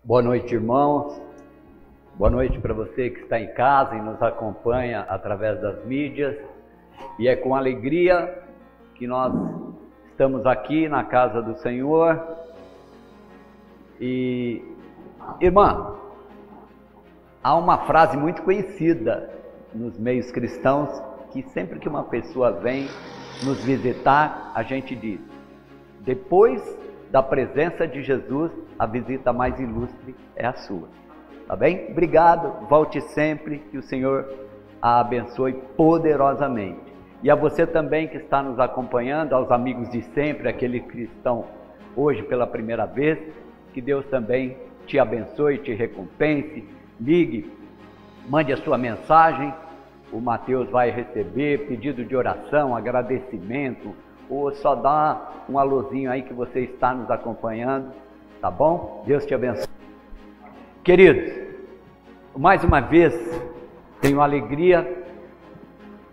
Boa noite, irmãos. Boa noite para você que está em casa e nos acompanha através das mídias. E é com alegria que nós estamos aqui na casa do Senhor. E, irmã, há uma frase muito conhecida nos meios cristãos que sempre que uma pessoa vem nos visitar, a gente diz: depois da presença de Jesus, a visita mais ilustre é a sua. Tá bem? Obrigado, volte sempre, que o Senhor a abençoe poderosamente. E a você também que está nos acompanhando, aos amigos de sempre, aqueles que estão hoje pela primeira vez, que Deus também te abençoe, te recompense. Ligue, mande a sua mensagem, o Mateus vai receber pedido de oração, agradecimento, ou só dá um alôzinho aí que você está nos acompanhando, tá bom? Deus te abençoe. Queridos, mais uma vez tenho a alegria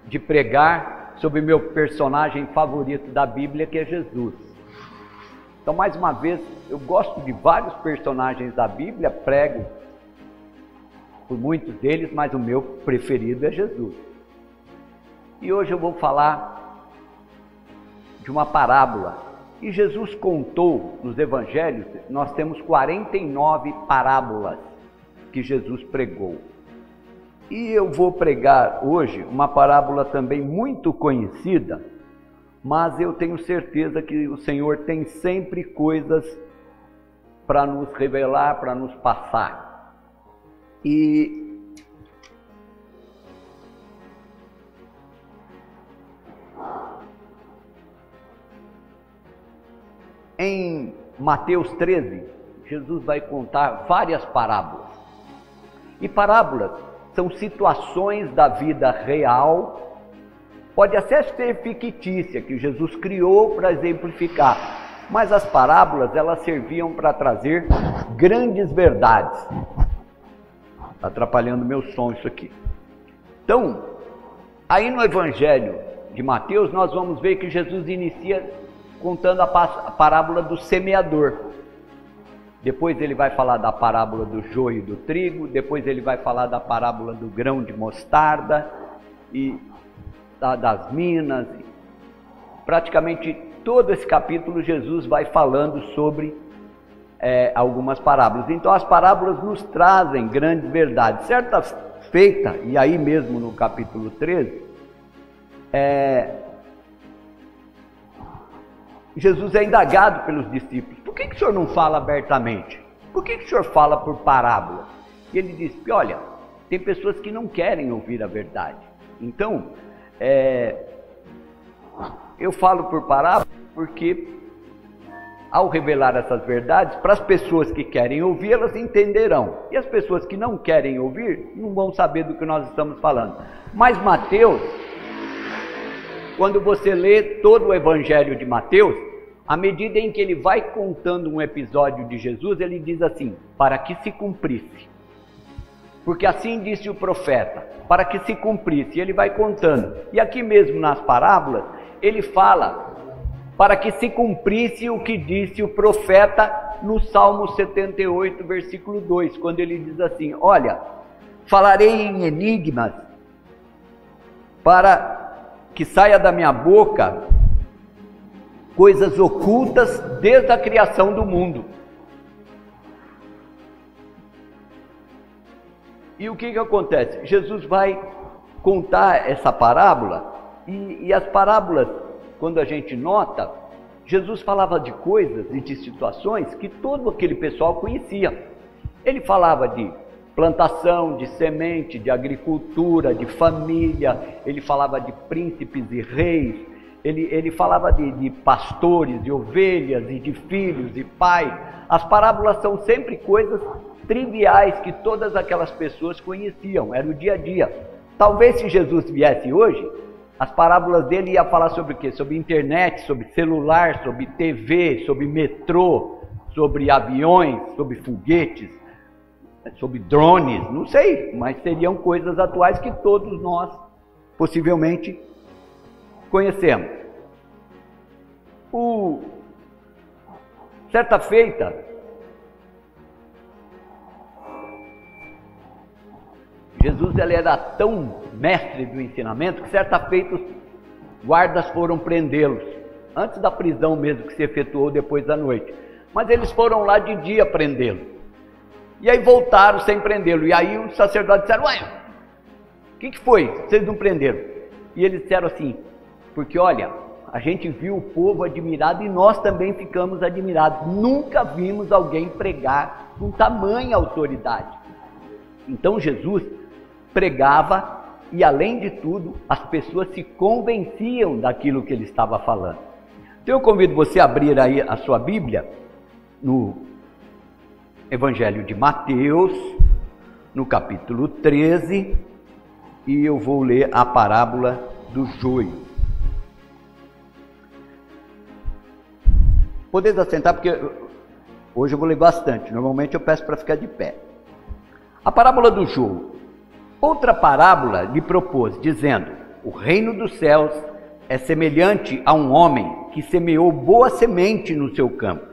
de pregar sobre meu personagem favorito da Bíblia, que é Jesus. Então, mais uma vez, eu gosto de vários personagens da Bíblia, prego por muitos deles, mas o meu preferido é Jesus. E hoje eu vou falar de uma parábola que Jesus contou nos evangelhos. Nós temos 49 parábolas que Jesus pregou. E eu vou pregar hoje uma parábola também muito conhecida, mas eu tenho certeza que o Senhor tem sempre coisas para nos revelar, para nos passar. E em Mateus 13, Jesus vai contar várias parábolas. E parábolas são situações da vida real, pode até ser fictícia, que Jesus criou para exemplificar, mas as parábolas, elas serviam para trazer grandes verdades. Está atrapalhando meu som isso aqui. Então, aí no Evangelho de Mateus, nós vamos ver que Jesus inicia contando a parábola do semeador. Depois ele vai falar da parábola do joio e do trigo, depois ele vai falar da parábola do grão de mostarda e das minas. Praticamente todo esse capítulo Jesus vai falando sobre algumas parábolas. Então as parábolas nos trazem grandes verdades. Certa feita, e aí mesmo no capítulo 13, Jesus é indagado pelos discípulos: por que o senhor não fala abertamente? Por que o senhor fala por parábola? E ele diz: olha, tem pessoas que não querem ouvir a verdade. Então, eu falo por parábola porque, ao revelar essas verdades, para as pessoas que querem ouvir, elas entenderão. E as pessoas que não querem ouvir, não vão saber do que nós estamos falando. Mas Mateus, quando você lê todo o Evangelho de Mateus, à medida em que ele vai contando um episódio de Jesus, ele diz assim: para que se cumprisse. Porque assim disse o profeta, para que se cumprisse. E ele vai contando. E aqui mesmo nas parábolas, ele fala para que se cumprisse o que disse o profeta no Salmo 78, versículo 2, quando ele diz assim: olha, falarei em enigmas para que saia da minha boca coisas ocultas desde a criação do mundo. E o que acontece? Jesus vai contar essa parábola, e as parábolas, quando a gente nota, Jesus falava de coisas e de situações que todo aquele pessoal conhecia. Ele falava de plantação, de semente, de agricultura, de família, ele falava de príncipes e reis, ele falava de pastores, de ovelhas e de filhos e pais. As parábolas são sempre coisas triviais que todas aquelas pessoas conheciam, era o dia a dia. Talvez se Jesus viesse hoje, as parábolas dele iam falar sobre o quê? Sobre internet, sobre celular, sobre TV, sobre metrô, sobre aviões, sobre foguetes, sobre drones, não sei, mas seriam coisas atuais que todos nós possivelmente conhecemos. Certa feita, Jesus ele era tão mestre do ensinamento que certa feita os guardas foram prendê-los, antes da prisão mesmo que se efetuou depois da noite. Mas eles foram lá de dia prendê-lo. E aí voltaram sem prendê-lo. E aí os sacerdotes disseram: ué, o que foi? Vocês não prenderam? E eles disseram assim: porque olha, a gente viu o povo admirado e nós também ficamos admirados. Nunca vimos alguém pregar com tamanha autoridade. Então Jesus pregava e, além de tudo, as pessoas se convenciam daquilo que ele estava falando. Então eu convido você a abrir aí a sua Bíblia no Evangelho de Mateus, no capítulo 13, e eu vou ler a parábola do joio. Podeis assentar, porque hoje eu vou ler bastante, normalmente eu peço para ficar de pé. A parábola do joio. Outra parábola lhe propôs, dizendo: o reino dos céus é semelhante a um homem que semeou boa semente no seu campo.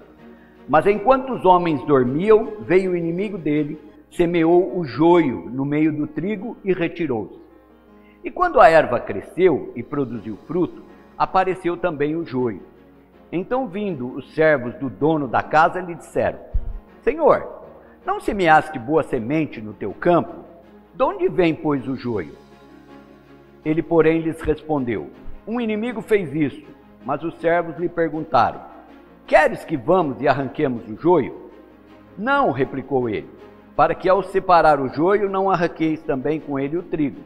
Mas enquanto os homens dormiam, veio o inimigo dele, semeou o joio no meio do trigo e retirou-se. E quando a erva cresceu e produziu fruto, apareceu também o joio. Então, vindo os servos do dono da casa, lhe disseram: Senhor, não semeaste boa semente no teu campo? De onde vem, pois, o joio? Ele, porém, lhes respondeu: um inimigo fez isso. Mas os servos lhe perguntaram: queres que vamos e arranquemos o joio? Não, replicou ele, para que ao separar o joio não arranqueis também com ele o trigo.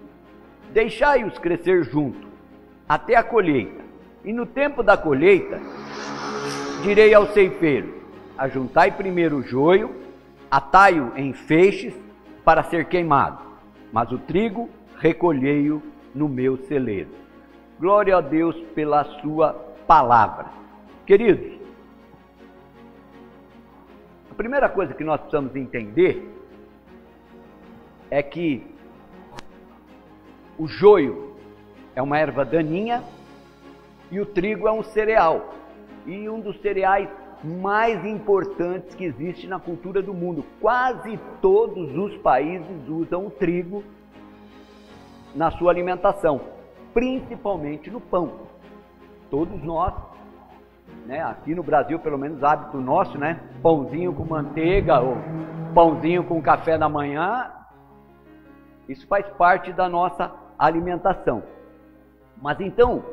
Deixai-os crescer junto, até a colheita. E no tempo da colheita, direi ao ceifeiro: ajuntai primeiro o joio, atai-o em feixes para ser queimado, mas o trigo recolhei-o no meu celeiro. Glória a Deus pela sua palavra. Queridos, a primeira coisa que nós precisamos entender é que o joio é uma erva daninha e o trigo é um cereal. E um dos cereais mais importantes que existe na cultura do mundo. Quase todos os países usam o trigo na sua alimentação, principalmente no pão. Todos nós, né, aqui no Brasil, pelo menos hábito nosso, né, pãozinho com manteiga ou pãozinho com café da manhã, isso faz parte da nossa alimentação. Mas então,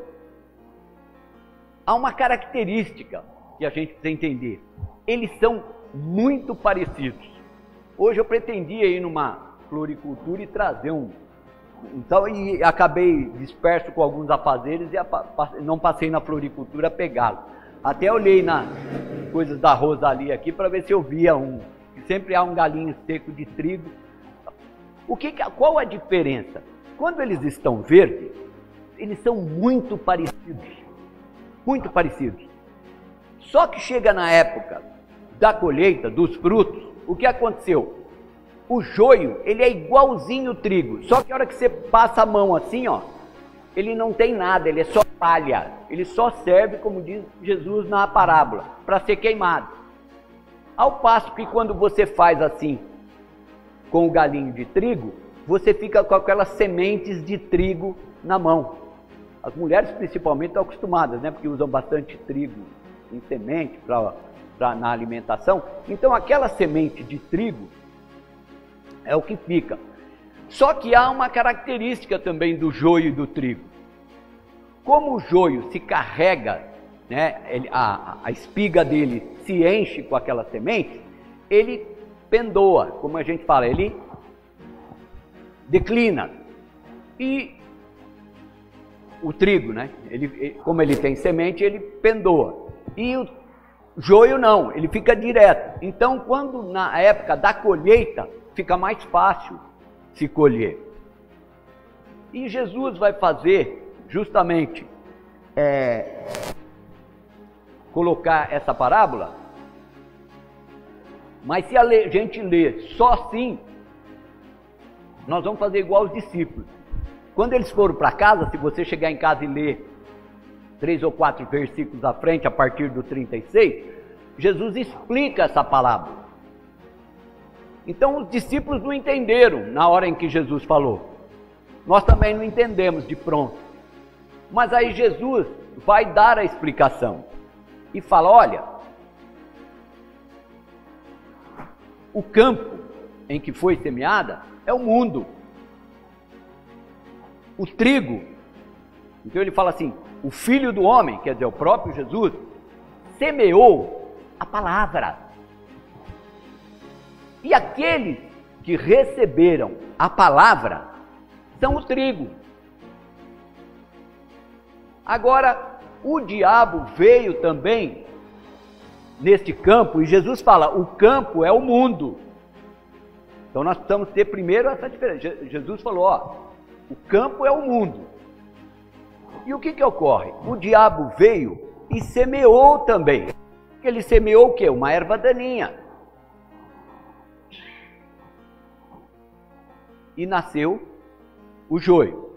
há uma característica que a gente precisa entender: eles são muito parecidos. Hoje eu pretendia ir numa floricultura e trazer então, e acabei disperso com alguns afazeres e não passei na floricultura a pegá-lo. Até olhei nas coisas da Rosalia aqui para ver se eu via sempre há um galinho seco de trigo. Qual a diferença? Quando eles estão verdes, eles são muito parecidos. Muito parecidos. Só que chega na época da colheita, dos frutos, o que aconteceu? O joio, ele é igualzinho o trigo, só que a hora que você passa a mão assim, ó, ele não tem nada, ele é só palha. Ele só serve, como diz Jesus na parábola, para ser queimado. Ao passo que quando você faz assim, com o galinho de trigo, você fica com aquelas sementes de trigo na mão. As mulheres principalmente estão acostumadas, né? Porque usam bastante trigo em semente na alimentação. Então aquela semente de trigo é o que fica. Só que há uma característica também do joio e do trigo. Como o joio se carrega, né, a espiga dele se enche com aquela semente, ele pendoa, como a gente fala, ele declina. E o trigo, né, como ele tem semente, ele pendoa. E o joio não, ele fica direto. Então, quando na época da colheita, fica mais fácil se colher. E Jesus vai fazer justamente colocar essa parábola, mas se a gente ler só assim, nós vamos fazer igual os discípulos. Quando eles foram para casa, se você chegar em casa e ler 3 ou 4 versículos à frente, a partir do 36, Jesus explica essa parábola. Então os discípulos não entenderam na hora em que Jesus falou. Nós também não entendemos de pronto. Mas aí Jesus vai dar a explicação e fala: olha, o campo em que foi semeada é o mundo. O trigo. Então ele fala assim: o Filho do Homem, quer dizer, o próprio Jesus, semeou a palavra. E aqueles que receberam a palavra são o trigo. Agora, o diabo veio também neste campo, e Jesus fala: o campo é o mundo. Então nós precisamos ter primeiro essa diferença. Jesus falou: ó, o campo é o mundo. E o que ocorre? O diabo veio e semeou também. Ele semeou o quê? Uma erva daninha. E nasceu o joio.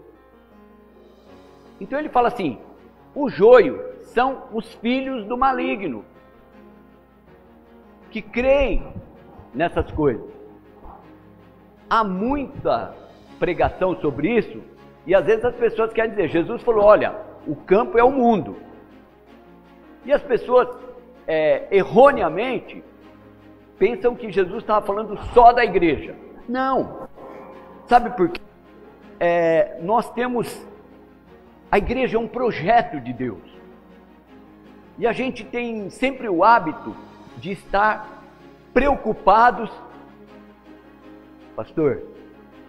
Então ele fala assim: o joio são os filhos do maligno, que creem nessas coisas. Há muita pregação sobre isso, e às vezes as pessoas querem dizer, Jesus falou: olha, o campo é o mundo. E as pessoas, erroneamente, pensam que Jesus estava falando só da igreja. Não. Sabe por quê? Nós temos... A igreja é um projeto de Deus. E a gente tem sempre o hábito de estar preocupados. Pastor,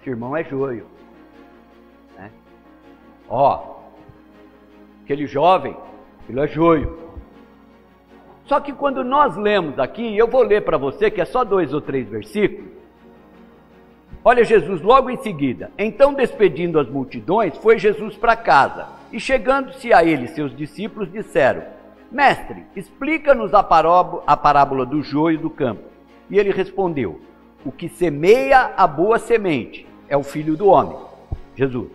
esse irmão é joio. Né? Ó, aquele jovem, ele é joio. Só que quando nós lemos aqui, eu vou ler para você, que é só 2 ou 3 versículos. Olha Jesus logo em seguida: então, despedindo as multidões, foi Jesus para casa, e chegando-se a ele, seus discípulos disseram: Mestre, explica-nos a parábola do joio do campo. E ele respondeu: o que semeia a boa semente é o Filho do Homem, Jesus.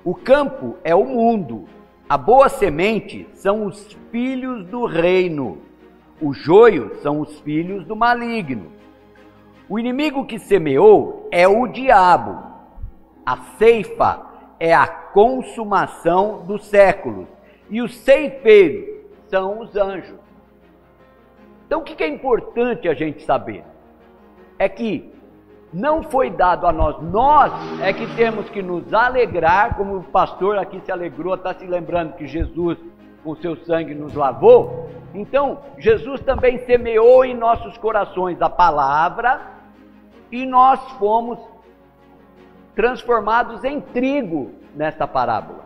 O campo é o mundo, a boa semente são os filhos do reino, o joio são os filhos do maligno. O inimigo que semeou é o diabo. A ceifa é a consumação dos séculos, e os ceifeiros são os anjos. Então o que é importante a gente saber? É que não foi dado a nós é que temos que nos alegrar, como o pastor aqui se alegrou, está se lembrando que Jesus com seu sangue nos lavou. Então Jesus também semeou em nossos corações a palavra, e nós fomos transformados em trigo nesta parábola.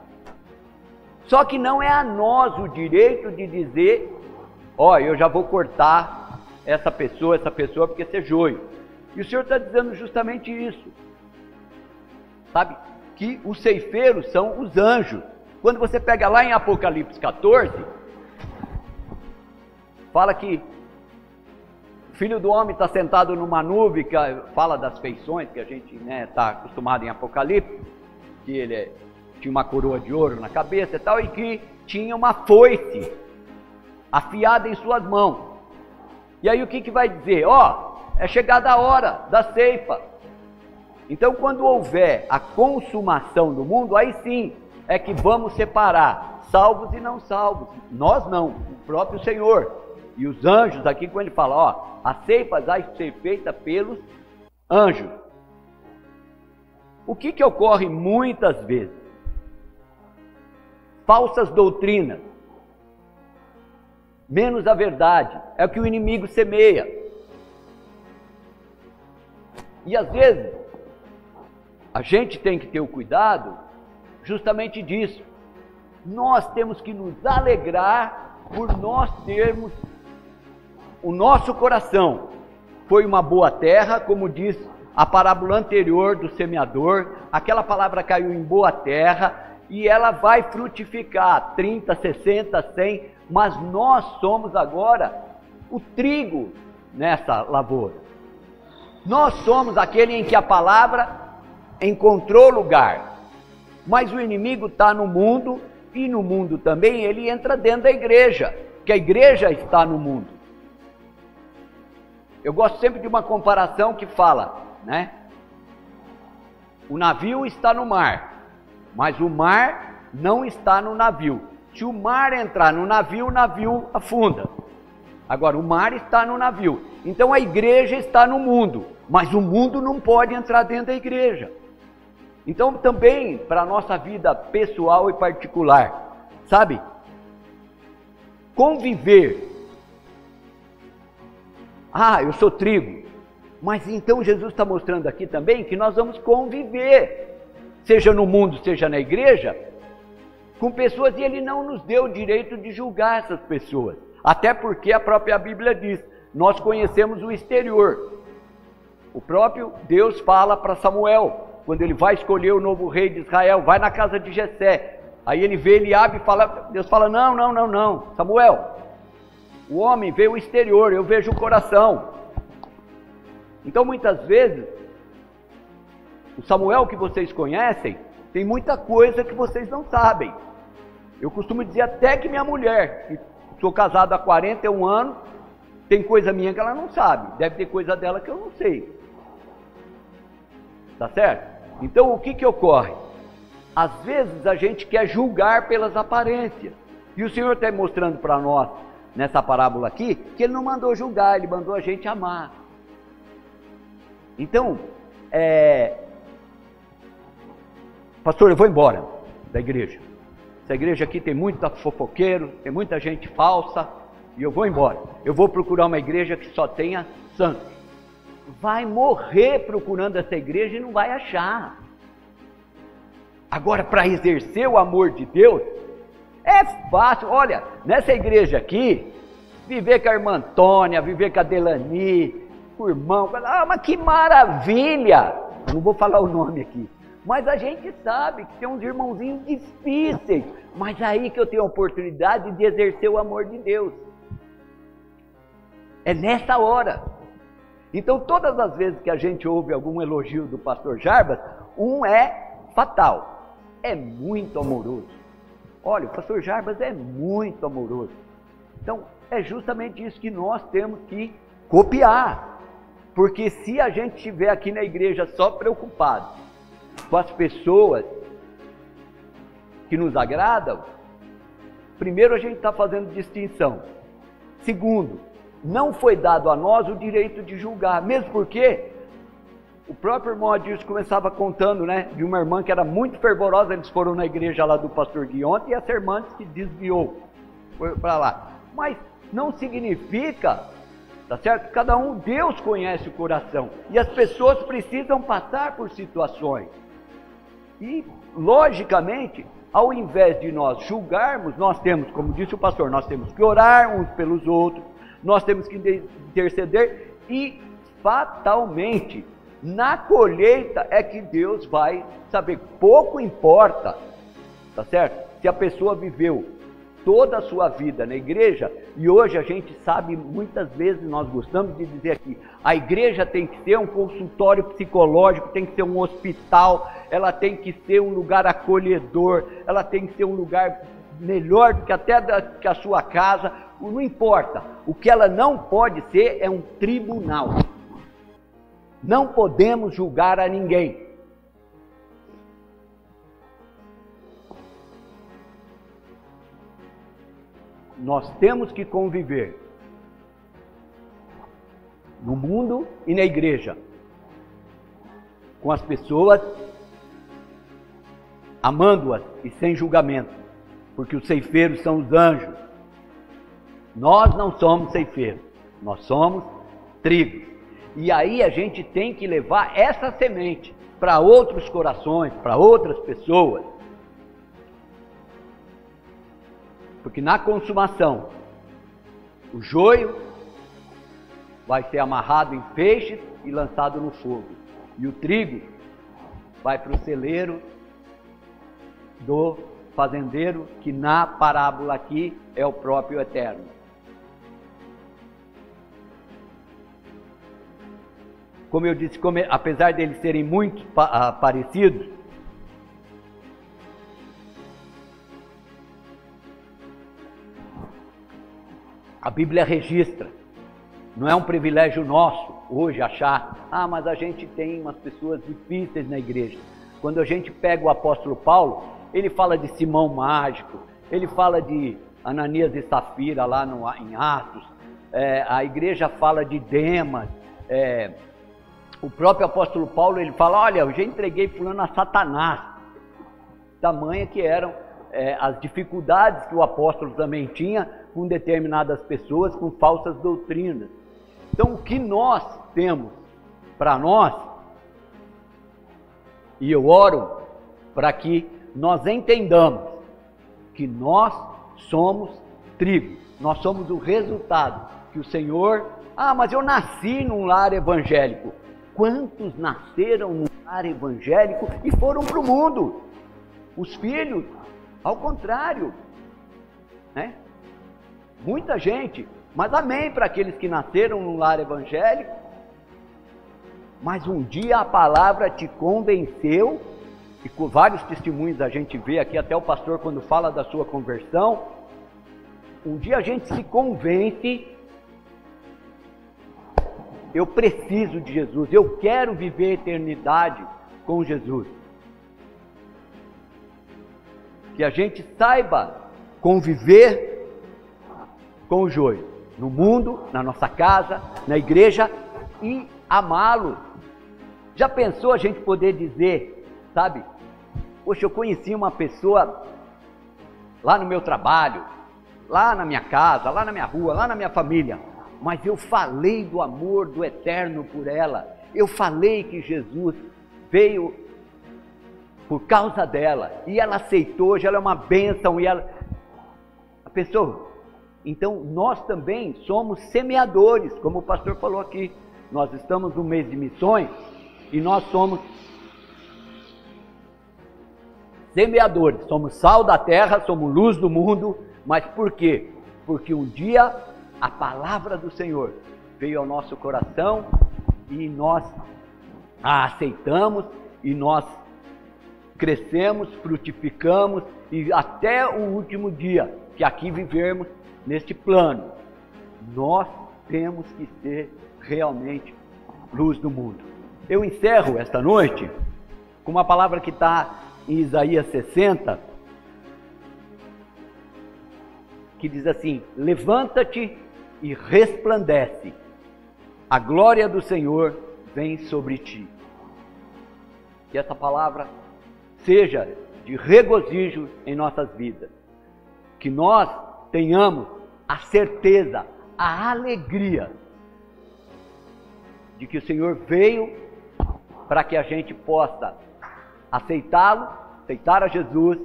Só que não é a nós o direito de dizer: ó, eu já vou cortar essa pessoa porque esse é joio. E o Senhor está dizendo justamente isso. Sabe? Que os ceifeiros são os anjos. Quando você pega lá em Apocalipse 14, fala que o Filho do Homem está sentado numa nuvem, que fala das feições que a gente está acostumado em Apocalipse, que ele tinha uma coroa de ouro na cabeça e tal, e que tinha uma foice afiada em suas mãos. E aí o que vai dizer? Ó, é chegada a hora da ceifa. Então quando houver a consumação do mundo, aí sim é que vamos separar salvos e não salvos. Nós não, o próprio Senhor. E os anjos, aqui quando ele fala, ó, a ceifa vai ser feita pelos anjos. O que ocorre muitas vezes? Falsas doutrinas, menos a verdade, é o que o inimigo semeia. E às vezes, a gente tem que ter o cuidado justamente disso. Nós temos que nos alegrar por nós termos o nosso coração. Foi uma boa terra, como diz a parábola anterior do semeador. Aquela palavra caiu em boa terra e ela vai frutificar 30, 60, 100, mas nós somos agora o trigo nessa lavoura. Nós somos aquele em que a palavra encontrou lugar, mas o inimigo está no mundo, e no mundo também ele entra dentro da igreja, que a igreja está no mundo. Eu gosto sempre de uma comparação que fala, né? O navio está no mar, mas o mar não está no navio. Se o mar entrar no navio, o navio afunda. Agora, o mar está no navio. Então a igreja está no mundo, mas o mundo não pode entrar dentro da igreja. Então também para a nossa vida pessoal e particular, sabe? Conviver. Ah, eu sou trigo. Mas então Jesus está mostrando aqui também que nós vamos conviver, seja no mundo, seja na igreja, com pessoas, e Ele não nos deu o direito de julgar essas pessoas. Até porque a própria Bíblia diz, nós conhecemos o exterior. O próprio Deus fala para Samuel, quando ele vai escolher o novo rei de Israel, vai na casa de Jessé. Aí ele vê Eliabe e fala, Deus fala, não, Samuel, o homem vê o exterior, eu vejo o coração. Então muitas vezes, o Samuel que vocês conhecem, tem muita coisa que vocês não sabem. Eu costumo dizer até que minha mulher, que sou casado há 41 anos, tem coisa minha que ela não sabe, deve ter coisa dela que eu não sei. Tá certo? Então o que ocorre? Às vezes a gente quer julgar pelas aparências. E o Senhor está mostrando para nós, nessa parábola aqui, que Ele não mandou julgar, Ele mandou a gente amar. Então, pastor, eu vou embora da igreja. Essa igreja aqui tem muito fofoqueiro, tem muita gente falsa, e eu vou embora. Eu vou procurar uma igreja que só tenha santos. Vai morrer procurando essa igreja e não vai achar. Agora, para exercer o amor de Deus, é fácil. Olha, nessa igreja aqui, viver com a irmã Antônia, viver com a Delani, com o irmão, mas que maravilha! Eu não vou falar o nome aqui. Mas a gente sabe que tem uns irmãozinhos difíceis, mas aí que eu tenho a oportunidade de exercer o amor de Deus. É nessa hora. Então todas as vezes que a gente ouve algum elogio do pastor Jarbas, um é fatal, é muito amoroso. Olha, o pastor Jarbas é muito amoroso. Então é justamente isso que nós temos que copiar. Porque se a gente estiver aqui na igreja só preocupado com as pessoas que nos agradam, primeiro a gente está fazendo distinção. Segundo, não foi dado a nós o direito de julgar, mesmo porque o próprio irmão Adilson começava contando, né, de uma irmã que era muito fervorosa. Eles foram na igreja lá do pastor Gui ontem, e essa irmã se desviou, foi para lá. Mas não significa, tá certo? Cada um, Deus conhece o coração, e as pessoas precisam passar por situações. E, logicamente, ao invés de nós julgarmos, nós temos, como disse o pastor, nós temos que orar uns pelos outros, nós temos que interceder, e fatalmente, na colheita é que Deus vai saber. Pouco importa, tá certo? Se a pessoa viveu toda a sua vida na igreja, e hoje a gente sabe, muitas vezes nós gostamos de dizer aqui, a igreja tem que ser um consultório psicológico, tem que ser um hospital, ela tem que ser um lugar acolhedor, ela tem que ser um lugar melhor do que até que a sua casa, não importa. O que ela não pode ser é um tribunal. Não podemos julgar a ninguém. Nós temos que conviver no mundo e na igreja com as pessoas, amando-as e sem julgamento, porque os ceifeiros são os anjos. Nós não somos ceifeiros, nós somos trigo. E aí a gente tem que levar essa semente para outros corações, para outras pessoas. Porque na consumação, o joio vai ser amarrado em feixes e lançado no fogo. E o trigo vai para o celeiro do fazendeiro, que na parábola aqui é o próprio Eterno. Como eu disse, apesar deles serem muito parecidos, a Bíblia registra Não é um privilégio nosso hoje achar, mas a gente tem umas pessoas difíceis na igreja. Quando a gente pega o apóstolo Paulo, ele fala de Simão Mágico, ele fala de Ananias e Safira lá em Atos, a igreja fala de Demas, o próprio apóstolo Paulo, ele fala, olha, eu já entreguei fulano a Satanás. Tamanha que eram as dificuldades que o apóstolo também tinha com determinadas pessoas, com falsas doutrinas. Então, o que nós temos para nós, e eu oro para que nós entendamos que nós somos trigo, nós somos o resultado que o Senhor... mas eu nasci num lar evangélico. Quantos nasceram num lar evangélico e foram para o mundo? Os filhos, ao contrário, né? Muita gente, mas amém para aqueles que nasceram num lar evangélico, mas um dia a palavra te convenceu, e com vários testemunhos a gente vê aqui, até o pastor quando fala da sua conversão, um dia a gente se convence, eu preciso de Jesus, eu quero viver a eternidade com Jesus. Que a gente saiba conviver com o joio, no mundo, na nossa casa, na igreja, e amá-lo. Já pensou a gente poder dizer, sabe, poxa, eu conheci uma pessoa lá no meu trabalho, lá na minha casa, lá na minha rua, lá na minha família, mas eu falei do amor do eterno por ela, eu falei que Jesus veio por causa dela, e ela aceitou, hoje ela é uma bênção, e ela... A pessoa... Então, nós também somos semeadores, como o pastor falou aqui. Nós estamos no mês de missões e nós somos semeadores. Somos sal da terra, somos luz do mundo. Mas por quê? Porque um dia a palavra do Senhor veio ao nosso coração e nós a aceitamos e nós crescemos, frutificamos e até o último dia que aqui vivermos neste plano, nós temos que ser realmente luz do mundo. Eu encerro esta noite com uma palavra que está em Isaías 60, que diz assim: levanta-te e resplandece, a glória do Senhor vem sobre ti. Que essa palavra seja de regozijo em nossas vidas, que nós tenhamos a certeza, a alegria de que o Senhor veio para que a gente possa aceitá-lo, aceitar a Jesus,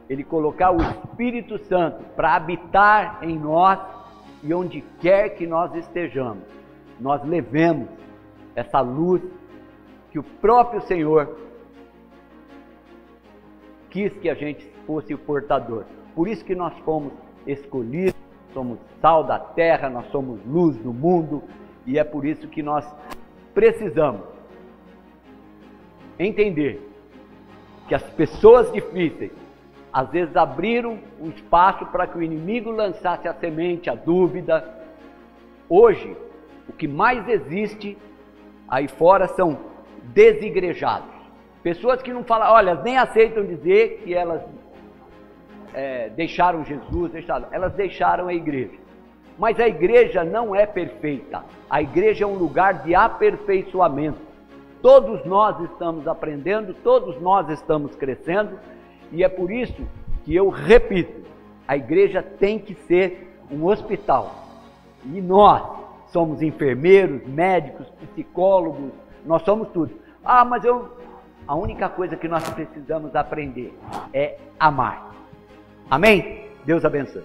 Ele colocar o Espírito Santo para habitar em nós e onde quer que nós estejamos, nós levemos essa luz que o próprio Senhor quis que a gente fosse o portador. Por isso que nós fomos escolhidos, somos sal da terra, nós somos luz do mundo, e é por isso que nós precisamos entender que as pessoas difíceis às vezes abriram um espaço para que o inimigo lançasse a semente, a dúvida. Hoje, o que mais existe aí fora são desigrejados, pessoas que não falam, olha, nem aceitam dizer que elas deixaram Jesus, elas deixaram a igreja. Mas a igreja não é perfeita. A igreja é um lugar de aperfeiçoamento. Todos nós estamos aprendendo, todos nós estamos crescendo, e é por isso que eu repito, a igreja tem que ser um hospital. E nós somos enfermeiros, médicos, psicólogos, nós somos tudo. Mas a única coisa que nós precisamos aprender é amar. Amém? Deus abençoe.